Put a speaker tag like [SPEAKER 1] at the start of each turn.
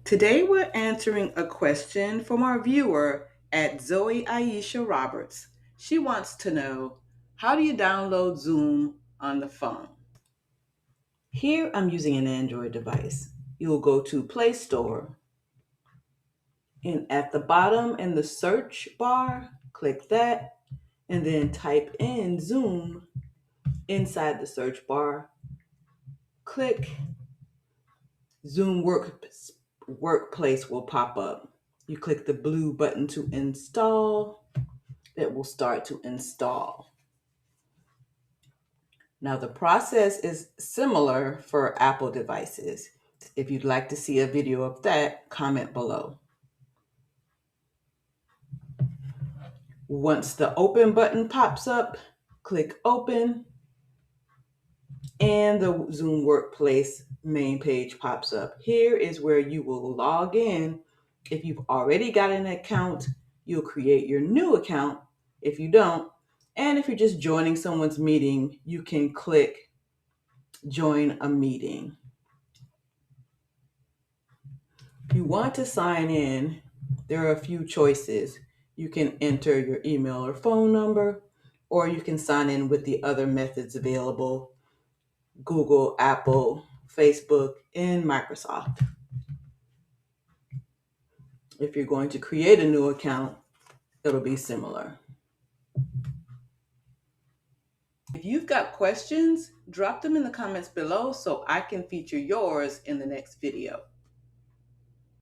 [SPEAKER 1] Today we're answering a question from our viewer at Zoe Aisha Roberts. She wants to know, how do you download Zoom on the phone? Here I'm using an Android device. You'll go to Play Store and at the bottom in the search bar, click that and then type in Zoom inside the search bar. Click Workplace will pop up. You click the blue button to install. It will start to install. Now the process is similar for Apple devices. If you'd like to see a video of that, comment below. Once the open button pops up, click open and the Zoom Workplace main page pops up. Here is where you will log in. If you've already got an account, you'll create your new account. If you don't, and if you're just joining someone's meeting, you can click join a meeting. If you want to sign in, there are a few choices. You can enter your email or phone number, or you can sign in with the other methods available: Google, Apple, Facebook, and Microsoft. If you're going to create a new account, it'll be similar. If you've got questions, drop them in the comments below so I can feature yours in the next video.